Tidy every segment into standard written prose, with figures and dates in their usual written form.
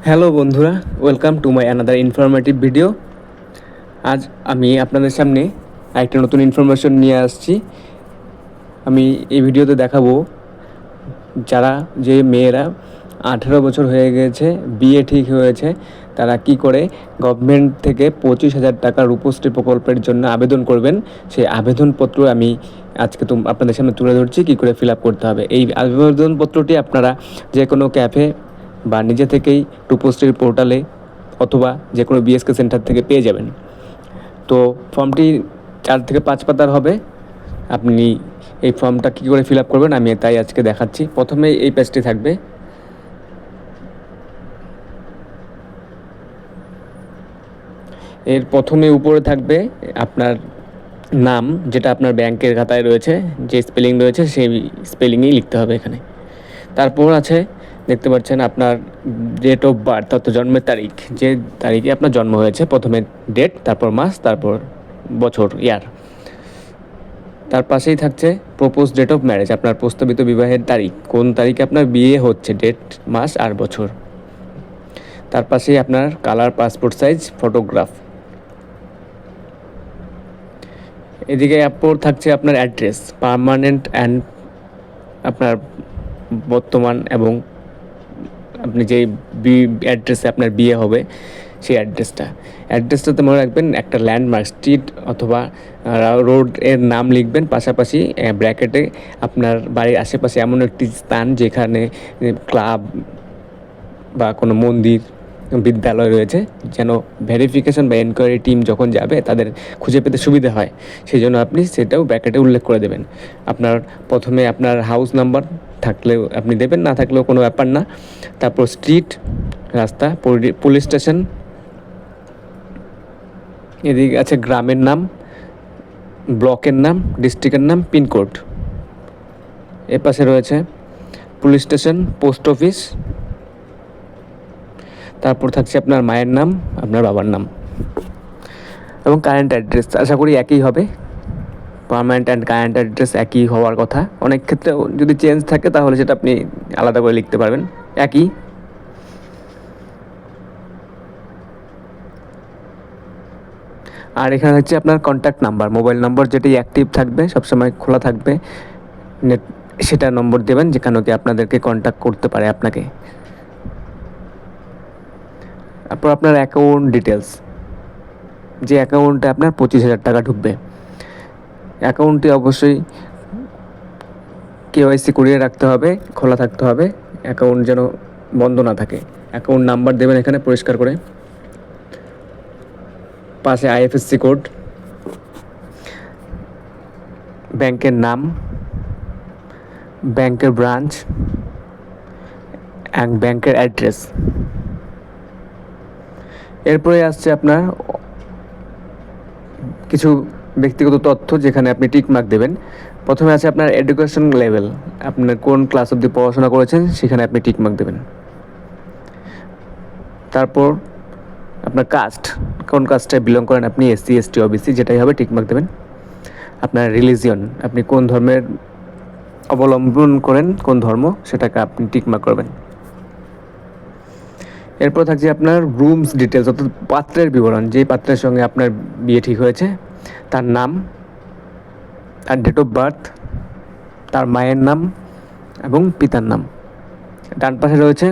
Hello বন্ধুরা, welcome to my another informative video. আজ আমি আপনাদের সামনে একটা নতুন ইনফরমেশন নিয়ে আসছি। আমি এই ভিডিওতে দেখাবো যে মেয়েরা 18 বছর হয়ে গেছে, বিয়ে ঠিক হয়েছে, তারা কি করে গভর্নমেন্ট থেকে 25,000 টাকা রূপশ্রী প্রকল্পের জন্য আবেদন করবেন। সেই আবেদনপত্র আমি আজকে আপনাদের সামনে তুলে ধরছি কী করে ফিল আপ করতে হবে। এই আবেদনপত্রটি আপনারা যে কোনো ক্যাফে বা নিজে থেকেই রূপশ্রীর পোর্টালে অথবা যে কোনো বিএসকে সেন্টার থেকে পেয়ে যাবেন। তো ফর্মটি 4 থেকে 5 পাতার হবে। আপনি এই ফর্মটা কী করে ফিল আপ করবেন আমি তাই আজকে দেখাচ্ছি। প্রথমে এই পেজটি থাকবে। এর প্রথমে উপরে থাকবে আপনার নাম, যেটা আপনার ব্যাংকের খাতায় রয়েছে, যে স্পেলিং রয়েছে সেই স্পেলিংই লিখতে হবে এখানে। তারপর আছে, দেখতে পাচ্ছেন আপনার ডেট অফ বার্থ, অর্থাৎ জন্মের তারিখ, যে তারিখে আপনার জন্ম হয়েছে। প্রথমে ডেট, তারপর মাস, তারপর বছর, ইয়ার। তার পাশেই থাকছে প্রপোজ ডেট অফ ম্যারেজ, আপনার প্রস্তাবিত বিবাহের তারিখ, কোন তারিখে আপনার বিয়ে হচ্ছে, ডেট, মাস আর বছর। তার পাশেই আপনার কালার পাসপোর্ট সাইজ ফটোগ্রাফ। এদিকে এরপর থাকছে আপনার অ্যাড্রেস, পার্মানেন্ট অ্যান্ড আপনার বর্তমান এবং আপনি যেই অ্যাড্রেসে আপনার বিয়ে হবে সেই অ্যাড্রেসটাতে মনে রাখবেন একটা ল্যান্ডমার্ক, স্ট্রিট অথবা রোড এর নাম লিখবেন। পাশাপাশি ব্র্যাকেটে আপনার বাড়ির আশেপাশে এমন একটি স্থান যেখানে ক্লাব বা কোনো মন্দির, বিদ্যালয় রয়েছে, যেন ভেরিফিকেশন বা এনকোয়ারি টিম যখন যাবে তাদের খুঁজে পেতে সুবিধা হয়, সেই জন্য আপনি সেটাও ব্র্যাকেটে উল্লেখ করে দেবেন। আপনার প্রথমে আপনার হাউস নাম্বার থাকলেও আপনি দেবেন, না থাকলেও কোনো ব্যাপার না। তারপর স্ট্রিট, রাস্তা, পুলিশ স্টেশন, এদিকে আছে গ্রামের নাম, ব্লকের নাম, ডিস্ট্রিক্টের নাম, পিনকোড। এ পাশে রয়েছে পুলিশ স্টেশন, পোস্ট অফিস। তারপর থাকছে আপনার মায়ের নাম, আপনার বাবার নাম এবং কারেন্ট অ্যাড্রেস। আশা করি একই হবে, পার্মানেন্ট অ্যান্ড কারেন্ট অ্যাড্রেস একই হওয়ার কথা। অনেক ক্ষেত্রে যদি চেঞ্জ থাকে তাহলে সেটা আপনি আলাদা করে লিখতে পারবেন, একই। আর এখানে হচ্ছে আপনার কন্ট্যাক্ট নাম্বার, মোবাইল নম্বর যেটি অ্যাক্টিভ থাকবে, সবসময় খোলা থাকবে, নেট, সেটা নম্বর দেবেন যেখানে কি আপনাদেরকে কন্ট্যাক্ট করতে পারে আপনাকে। তারপর আপনার অ্যাকাউন্ট ডিটেলস, যে অ্যাকাউন্টে আপনার 25,000 টাকা ঢুকবে। অ্যাকাউন্টটি অবশ্যই কেওয়াইসি করিয়ে রাখতে হবে, খোলা থাকতে হবে, অ্যাকাউন্ট যেন বন্ধ না থাকে। অ্যাকাউন্ট নাম্বার দেবেন এখানে পরিষ্কার করে, পাশে আইএফএসসি কোড, ব্যাংকের নাম, ব্যাংকের ব্রাঞ্চ অ্যান্ড ব্যাংকের অ্যাড্রেস। এরপরে আসছে আপনার কিছু ব্যক্তিগত তথ্য যেখানে আপনি টিক মার্ক দেবেন। প্রথমে আছে আপনার এডুকেশন লেভেল, আপনার কোন ক্লাস অবধি পড়াশোনা করেছেন সেখানে আপনি টিক মার্ক দেবেন। তারপর আপনার কাস্ট, কোন কাস্টে বিলং করেন আপনি, এসসি, এসটি, ওবিসি, যেটাই হবে টিক মার্ক দেবেন। আপনার রিলিজিয়ন, আপনি কোন ধর্মের অবলম্বন করেন, কোন ধর্ম, সেটাকে আপনি টিক মার্ক করবেন। এরপর থাকছে আপনার রুমস ডিটেলস, অর্থাৎ পাত্রের বিবরণ, যেই পাত্রের সঙ্গে আপনার বিয়ে ঠিক হয়েছে, তার নাম, তার ডেট অফ বার্থ, তার মায়ের নাম এবং পিতার নাম। ডান পাশে রয়েছে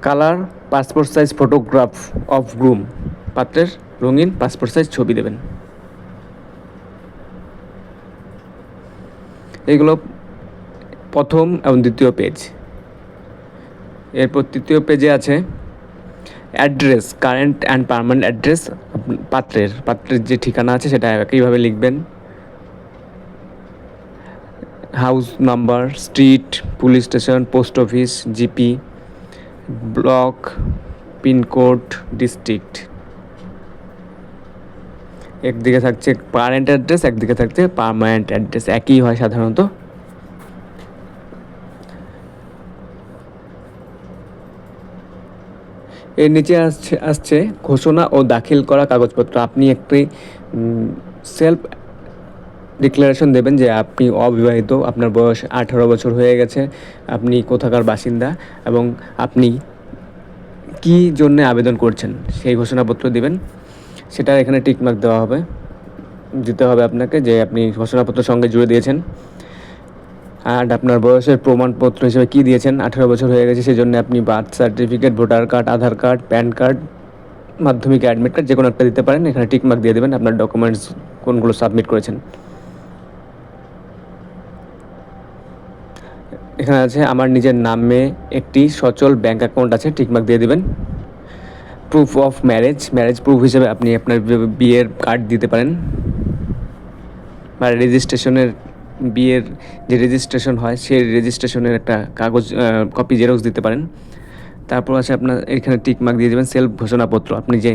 colour passport size photograph of groom, পাত্রের রঙিন পাসপোর্ট সাইজ ছবি দেবেন। এগুলো প্রথম এবং দ্বিতীয় পেজ। এরপর তৃতীয় পেজে আছে address, current and permanent address, পাত্রের যে ঠিকানা আছে সেটা একইভাবে লিখবেন। House number, street, police station, post office, GP, block, pin code, district. একদিকে থাকছে কারেন্ট অ্যাড্রেস, একদিকে থাকছে পার্মানেন্ট অ্যাড্রেস, একই হয় সাধারণত। এর নিচে আসছে ঘোষণা ও দাখিল করা কাগজপত্র। আপনি একটি সেলফ ডিক্লারেশন দেবেন যে আপনি অবিবাহিত, আপনার বয়স 18 বছর হয়ে গেছে, আপনি কোথাকার বাসিন্দা এবং আপনি কী জন্যে আবেদন করছেন সেই ঘোষণাপত্র দিবেন, সেটা এখানে টিকমার্ক দেওয়া হবে, দিতে হবে আপনাকে যে আপনি ঘোষণাপত্র সঙ্গে জুড়ে দিয়েছেন। আর আপনার বয়সের প্রমাণপত্র হিসেবে কী দিয়েছেন, 18 বছর হয়ে গেছে সেই জন্য আপনি বার্থ সার্টিফিকেট, ভোটার কার্ড, আধার কার্ড, প্যান কার্ড, মাধ্যমিক অ্যাডমিট কার্ড যে কোনো একটা দিতে পারেন। এখানে টিকমার্ক দিয়ে দেবেন আপনার ডকুমেন্টস কোনগুলো সাবমিট করেছেন। এখানে আছে আমার নিজের নামে একটি সচল ব্যাঙ্ক অ্যাকাউন্ট আছে, টিকমার্ক দিয়ে দেবেন। প্রুফ অফ ম্যারেজ প্রুফ হিসেবে আপনি আপনার বিয়ের কার্ড দিতে পারেন, বা রেজিস্ট্রেশনের, বিয়ের যে রেজিস্ট্রেশন হয় সেই রেজিস্ট্রেশনের একটা কাগজ কপি জেরক্স দিতে পারেন। তারপর আছে আপনার এখানে টিকমার্ক দিয়ে দেবেন সেলফ ঘোষণাপত্র, আপনি যে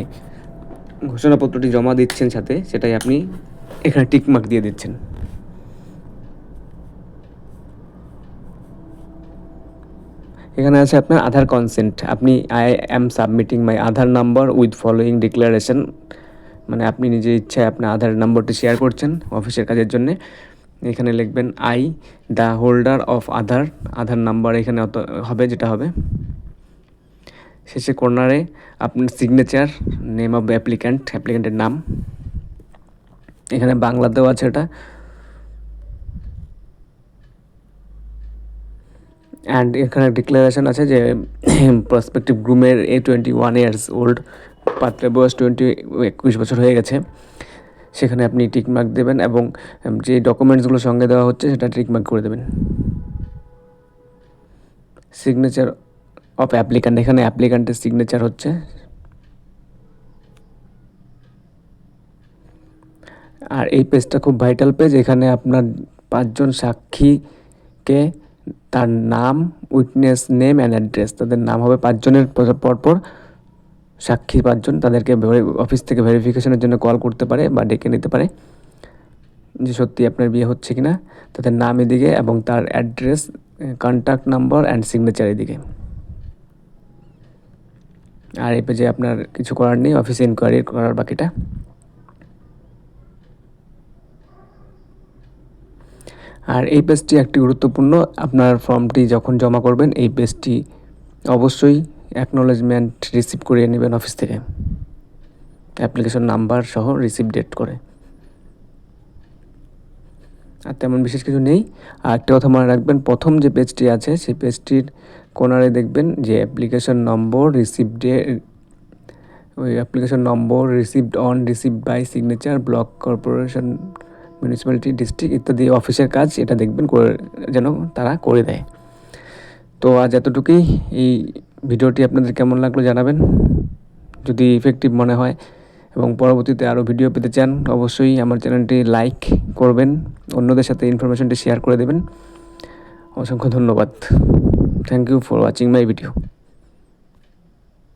ঘোষণাপত্রটি জমা দিচ্ছেন সাথে সেটাই আপনি এখানে টিকমার্ক দিয়ে দিচ্ছেন। এখানে আছে আপনার আধার কনসেন্ট, আপনি I am submitting my Aadhaar number with following declaration, মানে আপনি নিজের ইচ্ছায় আপনার আধার নম্বরটি শেয়ার করছেন অফিসের কাজের জন্যে। এখানে লিখবেন I the holder of Aadhaar number এখানে অত হবে যেটা হবে। শেষে কর্নারে আপনার সিগনেচার, নেম অফ অ্যাপ্লিক্যান্টের নাম, এখানে বাংলাতেও আছে এটা। অ্যান্ড এখানে ডিক্লারেশন আছে যে প্রসপেক্টিভ গ্রুমের 21 ইয়ার্স ওল্ড, পাত্রের বয়স 21 বছর হয়ে গেছে, সেখানে আপনি টিকমার্ক দেবেন এবং যে ডকুমেন্টসগুলো সঙ্গে দেওয়া হচ্ছে সেটা টিকমার্ক করে দেবেন। সিগনেচার অফ অ্যাপ্লিক্যান্ট, এখানে অ্যাপ্লিক্যান্টের সিগনেচার হচ্ছে। আর এই পেজটা খুব ভাইটাল পেজ, এখানে আপনার 5 জন সাক্ষীকে তার নাম, উইটনেস নেম অ্যান্ড অ্যাড্রেস, তাদের নাম হবে 5 জনের পরপর, সাক্ষী 5 জন, তাদেরকে অফিস থেকে ভেরিফিকেশনের জন্য কল করতে পারে বা ডেকে নিতে পারে যে সত্যি আপনার বিয়ে হচ্ছে কিনা, তাদের নাম এদিকে এবং তার address, contact number and signature এদিকে। আর এই পেজে আপনার কিছু করার নেই, অফিসে ইনকোয়ারি করার বাকিটা। আর এই পেজটি একটি গুরুত্বপূর্ণ, আপনার ফর্মটি যখন জমা করবেন এই পেজটি অবশ্যই অ্যাকনোলেজমেন্ট রিসিভ করিয়ে নেবেন অফিস থেকে, অ্যাপ্লিকেশন নাম্বার সহ রিসিভ ডেট করে। আর তেমন বিশেষ কিছু নেই। আর একটা কথা মনে রাখবেন, প্রথম যে পেজটি আছে সেই পেজটির কোনারে দেখবেন যে অ্যাপ্লিকেশন নম্বর, ওই অ্যাপ্লিকেশন নম্বর, received by signature, block, corporation, municipality, district ইত্যাদি অফিসের কাজ, এটা দেখবেন করে যেন তারা করে দেয়। তো আজ এতটুকুই। এই ভিডিওটি আপনাদের কেমন লাগলো জানাবেন, যদি ইফেক্টিভ মনে হয় এবং পরবর্তীতে আরও ভিডিও পেতে চান অবশ্যই আমার চ্যানেলটি লাইক করবেন, অন্যদের সাথে ইনফরমেশনটি শেয়ার করে দেবেন। অসংখ্য ধন্যবাদ। Thank you for watching my video.